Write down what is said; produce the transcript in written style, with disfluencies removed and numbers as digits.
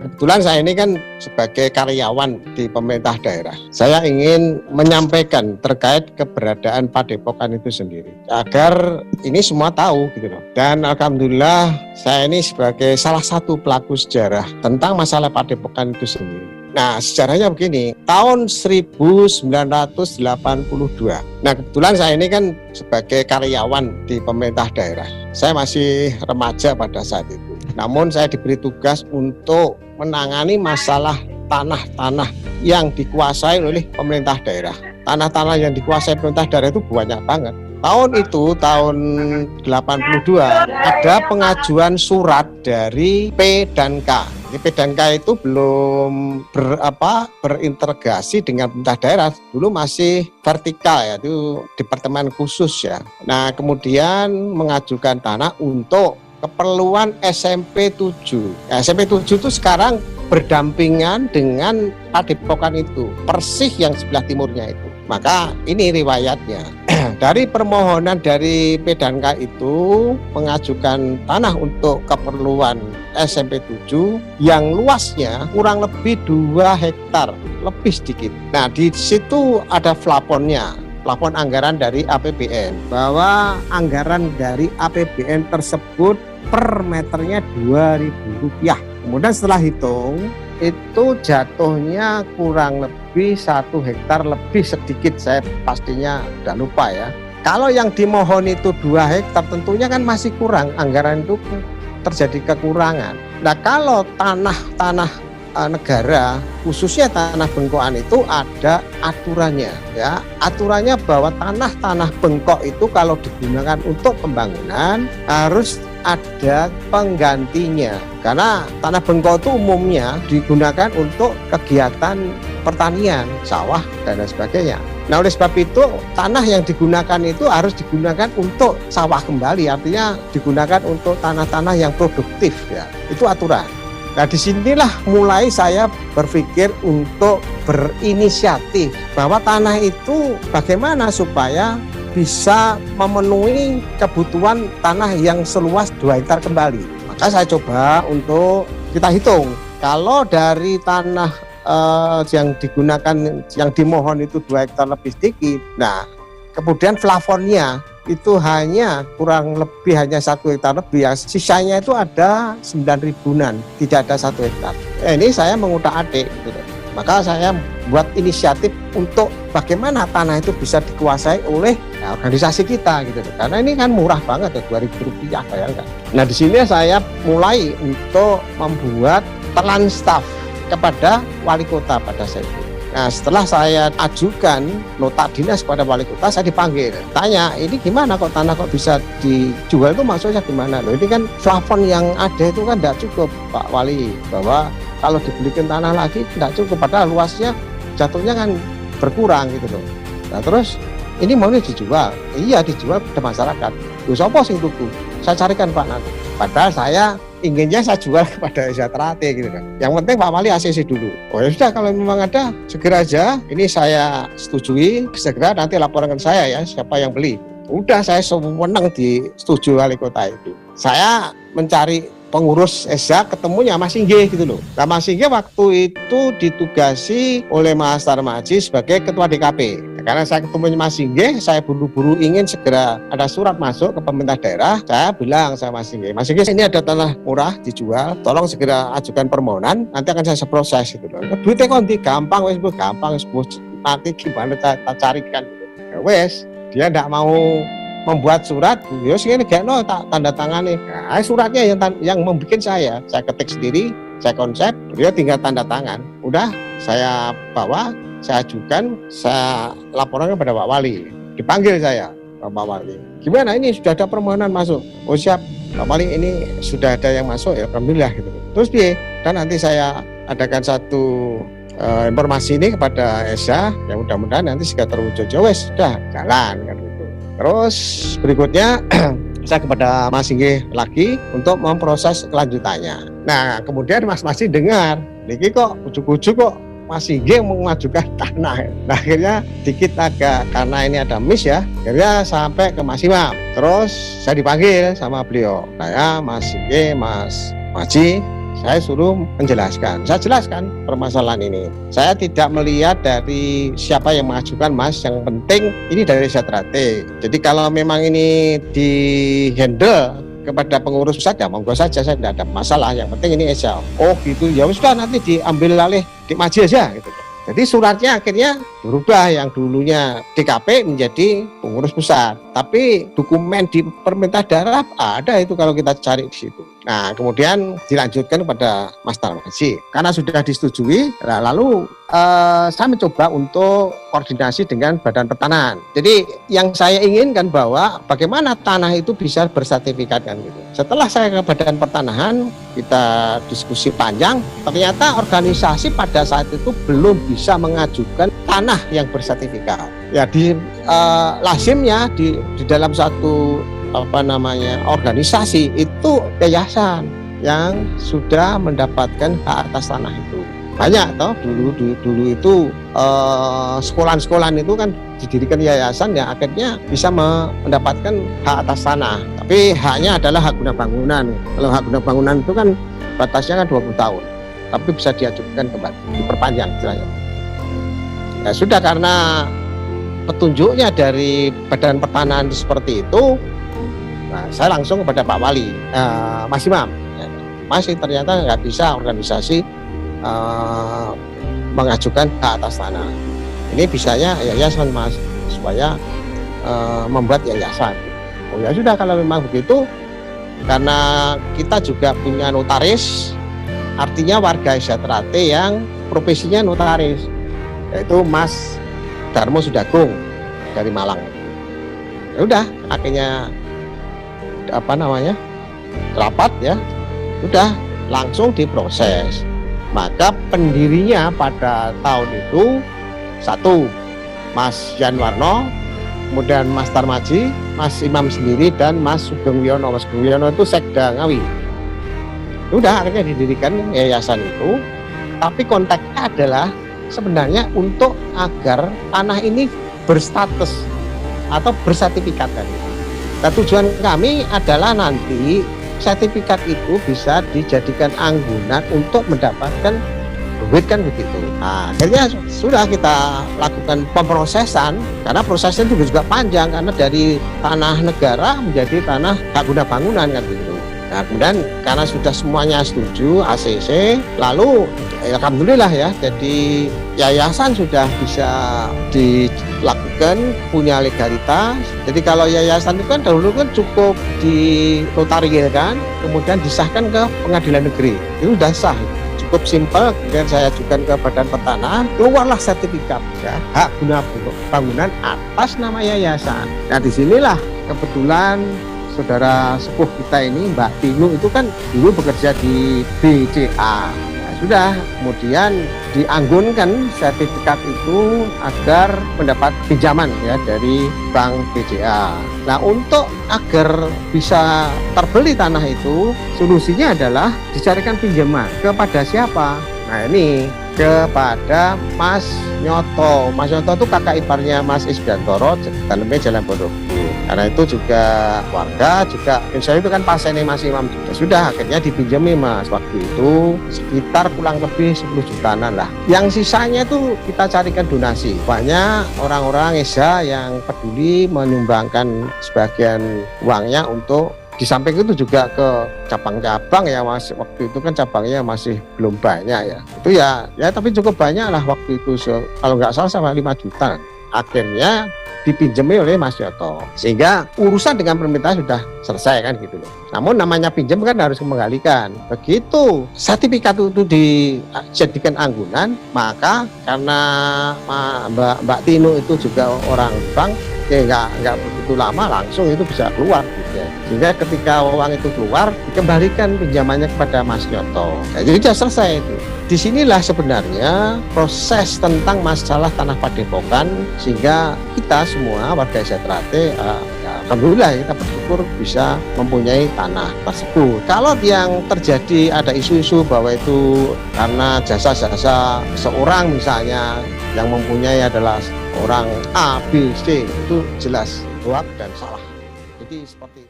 Kebetulan saya ini kan sebagai karyawan di pemerintah daerah. Saya ingin menyampaikan terkait keberadaan Padepokan itu sendiri agar ini semua tahu gitu loh. Dan alhamdulillah saya ini sebagai salah satu pelaku sejarah tentang masalah Padepokan itu sendiri. Nah, sejarahnya begini, tahun 1982. Nah, kebetulan saya ini kan sebagai karyawan di pemerintah daerah. Saya masih remaja pada saat itu. Namun saya diberi tugas untuk menangani masalah tanah-tanah yang dikuasai oleh pemerintah daerah. Tanah-tanah yang dikuasai pemerintah daerah itu banyak banget. Tahun itu, tahun 82, ada pengajuan surat dari P dan K. P dan K itu belum berintegrasi dengan pemerintah daerah. Dulu masih vertikal ya, itu departemen khusus ya. Nah, kemudian mengajukan tanah untuk keperluan SMP 7. Ya, SMP 7 itu sekarang berdampingan dengan Padepokan itu, persis yang sebelah timurnya itu. Maka ini riwayatnya. Dari permohonan dari P dan K itu mengajukan tanah untuk keperluan SMP 7 yang luasnya kurang lebih 2 hektar, lebih sedikit. Nah, di situ ada plafonnya. Plafon anggaran dari APBN, bahwa anggaran dari APBN tersebut per meternya Rp2.000. Kemudian setelah hitung, itu jatuhnya kurang lebih 1 hektar lebih sedikit, saya pastinya udah lupa ya. Kalau yang dimohon itu 2 hektar tentunya kan masih kurang, anggaran itu terjadi kekurangan. Nah, kalau tanah negara, khususnya tanah bengkokan itu ada aturannya ya. Aturannya bahwa tanah bengkok itu kalau digunakan untuk pembangunan harus ada penggantinya. Karena tanah bengkok itu umumnya digunakan untuk kegiatan pertanian, sawah dan lain sebagainya. Nah, oleh sebab itu tanah yang digunakan itu harus digunakan untuk sawah kembali, artinya digunakan untuk tanah-tanah yang produktif ya. Itu aturan. Nah, disinilah mulai saya berpikir untuk berinisiatif bahwa tanah itu bagaimana supaya bisa memenuhi kebutuhan tanah yang seluas 2 hektar kembali. Maka saya coba untuk kita hitung, kalau dari tanah yang digunakan, yang dimohon itu 2 hektar lebih sedikit, nah kemudian plafonnya itu hanya kurang lebih hanya 1 hektar lebih ya, sisanya itu ada 9 ribuan, tidak ada 1 hektar. Ini saya mengutak-atik gitu. Maka saya buat inisiatif untuk bagaimana tanah itu bisa dikuasai oleh organisasi kita gitu. Karena ini kan murah banget ya, Rp2.000, bayangkan. Nah, di sini saya mulai untuk membuat plan staff kepada wali kota pada saat itu. Nah, setelah saya ajukan nota dinas kepada wali kota, saya dipanggil. Tanya, ini gimana kok tanah kok bisa dijual, itu maksudnya gimana? Loh, ini kan plafon yang ada itu kan tidak cukup, Pak Wali. Bahwa kalau dibelikan tanah lagi tidak cukup, padahal luasnya jatuhnya kan berkurang gitu loh. Nah, terus ini maunya dijual. Iya, dijual ke masyarakat. Loh, siapa sing tuku? Saya carikan Pak nanti. Padahal saya inginnya saya jual kepada Sejahtera gitu kan. Yang penting Pak Wali ACC dulu. Oh ya sudah, kalau memang ada segera aja. Ini saya setujui, segera nanti laporkan saya ya siapa yang beli. Udah, saya sewenang disetujui wali kota itu. Saya mencari pengurus ESA, ketemunya Mas Inggih gitu loh. Nah, Mas Inggih waktu itu ditugasi oleh Mas Tarmaji sebagai ketua DKP. Karena saya ketemu Mas Inggih, saya buru-buru ingin segera ada surat masuk ke pemerintah daerah. Saya bilang sama Mas Inggih, Mas Inggih, ini ada tanah murah dijual, tolong segera ajukan permohonan, nanti akan saya proses gitu loh. Duitnya konti gampang, gampang, nanti gimana saya carikan. Ya wes, dia tidak mau membuat surat, ya sini kayak tak tanda tangani. Nah, suratnya yang membuat saya ketik sendiri, saya konsep, dia tinggal tanda tangan. Udah, saya bawa, saya ajukan, saya laporkan kepada Pak Wali. Dipanggil saya, Pak Wali. Gimana ini sudah ada permohonan masuk? Oh siap, Pak Wali, ini sudah ada yang masuk ya, alhamdulillah gitu. Terus piye? Dan nanti saya adakan satu informasi ini kepada ESA, yang mudah-mudahan nanti segera terwujud. Ya wes, sudah jalan kan. Terus berikutnya saya kepada Mas Inggih lagi untuk memproses kelanjutannya. Nah, kemudian Mas Masi dengar, ini kok ujuk-ujuk kok Mas Inggih mengajukan tanah. Nah, akhirnya dikit agak, karena ini ada miss ya, akhirnya sampai ke Mas Imam. Terus saya dipanggil sama beliau, saya Mas Inggih, Mas Maji, saya suruh menjelaskan. Saya jelaskan permasalahan ini. Saya tidak melihat dari siapa yang mengajukan, Mas. Yang penting ini dari Setrate. Jadi kalau memang ini di handle kepada pengurus pusat, ya monggo saja, saya tidak ada masalah. Yang penting ini Esa. Oh gitu, ya sudah nanti diambil alih Dikmaji aja gitu. Jadi suratnya akhirnya berubah, yang dulunya DKP menjadi pengurus pusat. Tapi dokumen di pemerintah daerah ada itu kalau kita cari di situ. Nah, kemudian dilanjutkan kepada Mas Tarmaji. Karena sudah disetujui, lalu saya mencoba untuk koordinasi dengan Badan Pertanahan. Jadi yang saya inginkan bahwa bagaimana tanah itu bisa bersertifikat kan gitu. Setelah saya ke Badan Pertanahan, kita diskusi panjang, ternyata organisasi pada saat itu belum bisa mengajukan tanah yang bersertifikat. Ya di lazimnya di dalam satu organisasi itu yayasan yang sudah mendapatkan hak atas tanah itu. Banyak toh dulu itu sekolah-sekolah itu kan didirikan yayasan yang akhirnya bisa mendapatkan hak atas tanah. Tapi haknya adalah hak guna bangunan. Kalau hak guna bangunan itu kan batasnya kan 20 tahun. Tapi bisa diajukan kembali, diperpanjang istilahnya. Ya sudah, karena petunjuknya dari Badan Pertanahan seperti itu, nah, saya langsung kepada Pak Wali, Mas Imam, masih ternyata nggak bisa organisasi mengajukan hak atas tanah. Ini bisanya yayasan, Mas, supaya membuat yayasan. Oh ya sudah, kalau memang begitu, karena kita juga punya notaris, artinya warga Setrate yang profesinya notaris, yaitu Mas Darmo Sudagung dari Malang. Ya udah, akhirnya rapat ya, udah langsung diproses. Maka pendirinya pada tahun itu satu Mas Jan Warno, kemudian Mas Tarmaji, Mas Imam sendiri, dan Mas Sugeng Wiono. Mas Sugeng Wiono itu Sekda Ngawi. Udah akhirnya didirikan yayasan itu, tapi konteksnya adalah sebenarnya untuk agar tanah ini berstatus atau bersertifikat tadi. Nah, tujuan kami adalah nanti sertifikat itu bisa dijadikan anggunan untuk mendapatkan duit kan begitu. Nah, akhirnya sudah kita lakukan pemrosesan, karena prosesnya itu juga panjang, karena dari tanah negara menjadi tanah hak guna bangunan kan begitu. Nah, kemudian karena sudah semuanya setuju ACC, lalu alhamdulillah ya, jadi yayasan sudah bisa dilakukan, punya legalitas. Jadi kalau yayasan itu kan dahulu kan cukup dinotarilkan, kemudian disahkan ke pengadilan negeri, itu sudah sah, cukup simpel. Kemudian saya ajukan ke Badan Pertanahan, keluarlah sertifikat ya, hak guna bangunan atas nama yayasan. Nah, disinilah kebetulan saudara sepuh kita ini, Mbak Tinu, itu kan dulu bekerja di BCA. Nah, sudah kemudian dianggunkan sertifikat itu agar mendapat pinjaman ya dari Bank BCA. Nah, untuk agar bisa terbeli tanah itu, solusinya adalah dicarikan pinjaman kepada siapa? Nah, ini kepada Mas Nyoto. Mas Nyoto itu kakak iparnya Mas Isgantoro, dalamnya Jalan Pondok. Karena itu juga warga, juga saya itu kan pasiennya Mas Imam juga. Sudah akhirnya dipinjami, Mas. Waktu itu sekitar kurang lebih 10 jutaan lah. Yang sisanya itu kita carikan donasi. Banyak orang-orang Esa yang peduli menyumbangkan sebagian uangnya untuk, di samping itu juga ke cabang-cabang ya, Mas. Waktu itu kan cabangnya masih belum banyak ya. Itu ya tapi cukup banyak lah waktu itu. Kalau nggak salah sama 5 juta. Akhirnya dipinjami oleh Mas Yoto, sehingga urusan dengan pemerintah sudah selesai kan gitu loh. Namun namanya pinjam kan harus mengembalikan. Begitu sertifikat itu dijadikan anggunan, maka karena Mbak Tino itu juga orang bank, ya nggak begitu lama langsung itu bisa keluar gitu ya. Sehingga ketika uang itu keluar, dikembalikan pinjamannya kepada Mas Yoto. Nah, jadi sudah selesai itu. Disinilah sebenarnya proses tentang masalah tanah padepokan, sehingga kita semua warga Setrate alhamdulillah kita bersyukur bisa mempunyai tanah tersebut. Kalau yang terjadi ada isu-isu bahwa itu karena jasa-jasa seorang misalnya yang mempunyai adalah orang A, B, C, itu jelas hoak dan salah. Jadi seperti